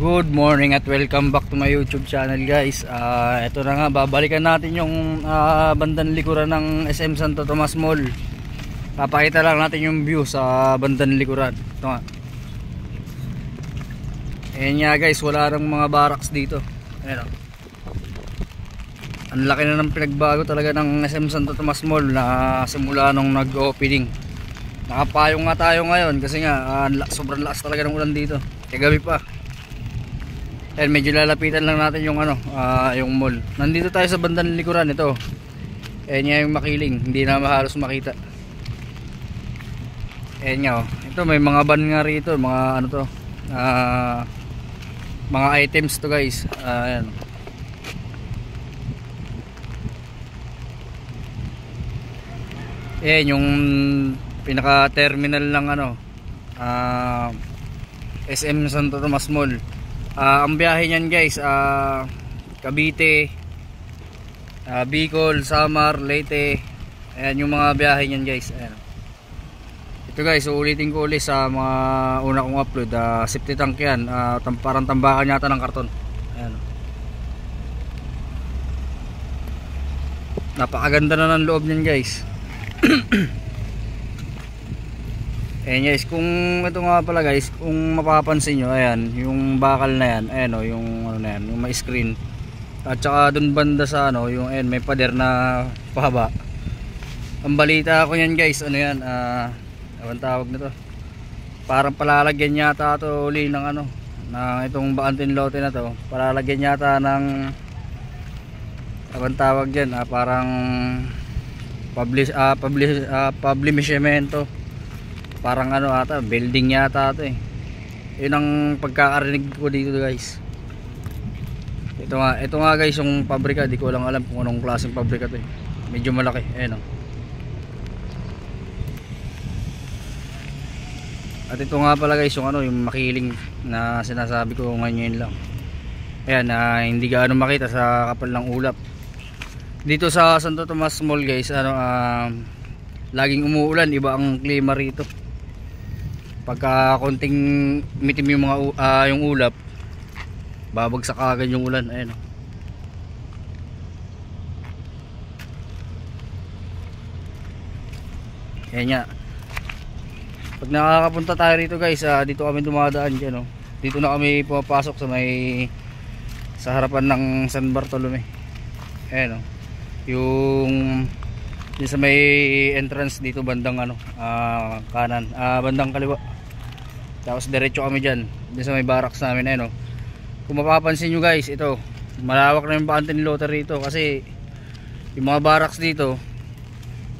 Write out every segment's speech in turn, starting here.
Good morning at welcome back to my YouTube channel, guys. Ito na nga, babalikan natin yung bandang likuran ng SM Santo Tomas Mall. Papakita lang natin yung view sa bandang likuran. Ito nga. Ayan nga, guys, wala nang mga barracks dito. Ayan o. Ang laki na ng pinagbago talaga ng SM Santo Tomas Mall na simula nung nag-opening. Nakapayong nga tayo ngayon kasi nga sobrang lakas talaga ng ulan dito. Kagabi pa. And medyo lalapitan lang natin yung yung mall. Nandito tayo sa bandang likuran ito. Ayan nga yung makiling, hindi na halos makita. Ayan nga oh. Ito may mga van nga rito, mga to. Mga items to, guys. Ayan. Ayan yung pinaka terminal ng SM Santo Tomas Mall. Ang biyahe niyan, guys, Cavite, Bicol, Samar, Leyte. Ayan yung mga biyahe niyan, guys. Ayan. Ito, guys, uulitin ko ulit sa mga una kong upload. Safety tank yan, parang tambakan yata ng karton. Ayan. Napakaganda na ng loob niyan, guys. Ayan, guys, kung ito nga pala, guys, kung mapapansin nyo, ayan, yung bakal na yan, ayan o, yung na yan, yung may screen. At saka dun banda sa yung ayan, may pader na pahaba. Ang balita ko yan, guys, yan, ang tawag nito, parang palalagyan yata ito uli ng na itong Baantin Lote na to, palalagyan yata ng ang tawag dyan, parang publishmento. Parang ata, building yata ito eh. Yun ang pagkakarinig ko dito, guys. Ito nga, guys, yung pabrika. Di ko lang alam kung anong klaseng pabrika ito eh. Medyo malaki, ayan o. At ito nga pala, guys, yung makiling na sinasabi ko ngayon lang. Ayan, hindi gaano makita sa kapal ng ulap. Dito sa Santo Tomas Mall, guys, laging umuulan, iba ang klima rito. Pagka konting mitim yung yung ulap, babagsak agad yung ulan. Ayan o. Ayan nga. Pag nakakapunta tayo rito, guys, dito kami dumadaan dyan o. Dito na kami pumapasok sa harapan ng San Bartolome. Ayan o. Yung sa may entrance dito bandang kanan, bandang kaliwa. Tapos diretso kami dyan sa may barracks namin. Ayun, kung mapapansin nyo, guys, ito malawak na yung Baantin Lote rito kasi yung mga barracks dito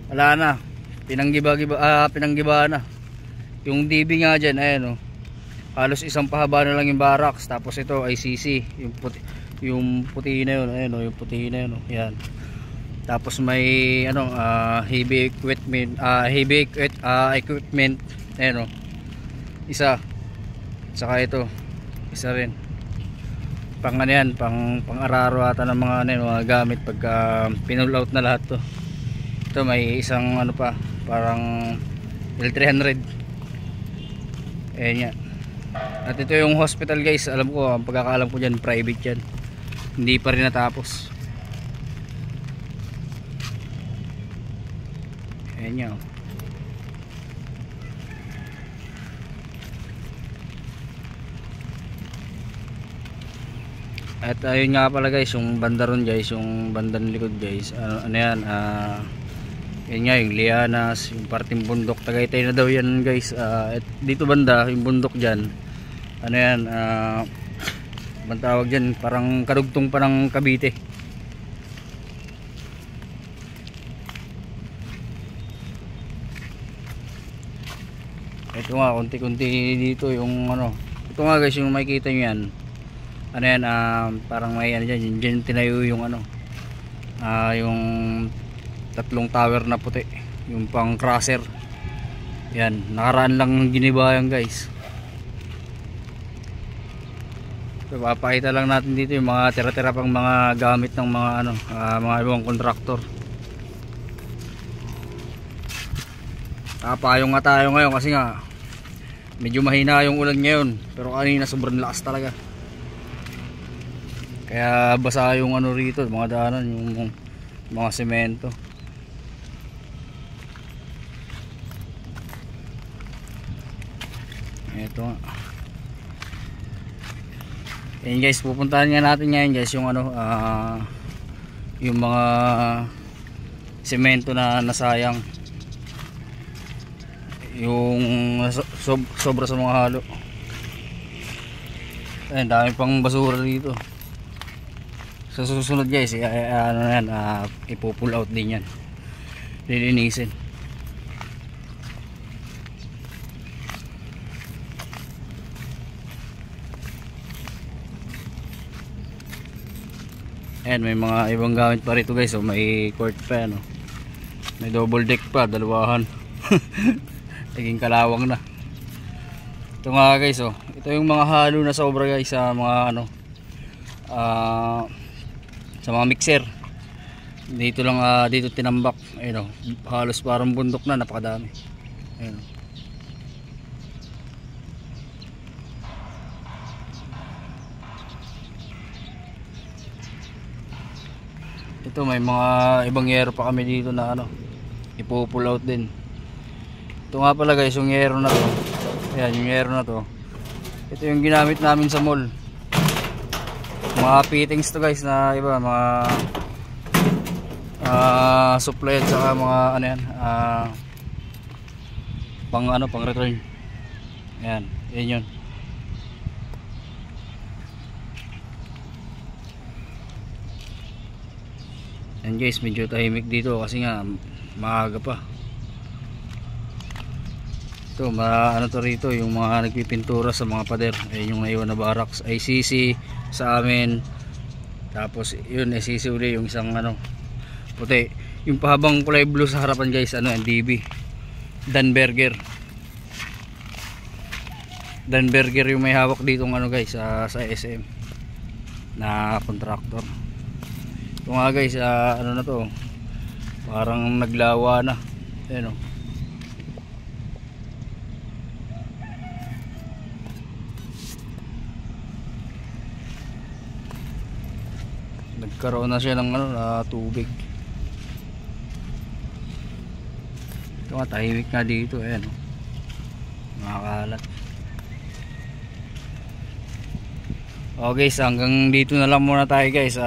wala na, pinanggiba na. Yung DB nga dyan, ayun halos isang pahaba na lang yung barracks. Tapos ito ay CC, yung puti na yun, ayun yung puti na yun, yan. Tapos may heavy equipment, ayan isa. Saka ito, isa rin. Pang yan, pang araro ata ng mga gamit pagka pinull out na lahat to. Ito may isang pa, parang L300. Ayan nga. At ito yung hospital, guys. Alam ko, ang pagkakaalam ko dyan, private yan. Hindi pa rin natapos. Ayan nyo. At ayun nga pala, guys, yung banda ron, guys, yung bandang likod, guys, yan, yun nga yung Lianas, yung parting bundok Tagaytay na daw yan, guys. At dito banda yung bundok dyan, yan, bang tawag dyan, parang kadugtong pa ng Cavite. Ito nga, konti-konti dito yung ito nga, guys, yung makikita nyo yan, yan, parang may dyan tinayo yung yung tatlong tower na puti, yung pang crusher. Yan, nakaraan lang ginibayan, guys. So, papakita lang natin dito yung mga tira-tira pang mga gamit ng mga mga ibang kontraktor. Payong nga tayo ngayon kasi nga medyo mahina yung ulan ngayon, pero kanina sobrang lakas talaga. Kaya basa yung ano rito, mga daanan, yung mga semento. Ito nga. Ayan guys, pupuntahan nga natin ngayon guys yung ano, yung mga semento na nasayang, yung sobra sa mga halo. Ayan, dami pang basura dito. Sa susunod guys, ano yan, ipo-pull out din yan, lilinisin. Ayan, may mga ibang gamit pa rito guys. So may court pa yan, oh. May double deck pa, dalawahan. Naging kalawang na. Ito nga guys, oh. Ito yung mga halo na sobra guys sa mga ano, sa mga mixer. Dito lang, dito tinambak. Ayun, oh. Halos parang bundok na, napakadami. Ayun, oh. Ito may mga ibang yero pa kami dito na ano, ipo-pull out din. Ito nga pala guys, yung yero na to. Ayan, yung yero na to. Ito yung ginamit namin sa mall. Mga fittings to guys na iba, mga supply at saka mga ano yan, pang return. Ayan, yan yun. Yan guys, medyo tahimik dito kasi nga maaga pa. Ito, ano to rito, yung mga nagpipintura sa mga pader. Ayun yung naiwan na barracks, ay sisi sa amin. Tapos yun, ay sisi uli yung isang ano, puti. Yung pahabang kulay blue sa harapan guys, ano yan, DB Danberger. Danberger yung may hawak dito ng ano guys, sa SM na contractor. Ito nga guys, ano na to, parang naglawa na. Ayan, oh. Nagkaroon na siya ng ano, tubig. Ito nga, tahimik nga dito. Ayan, oh. Makakalat. Okay guys, hanggang dito na lang muna tayo guys.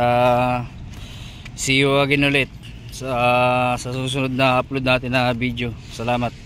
See you again ulit sa susunod na upload natin na video. Salamat.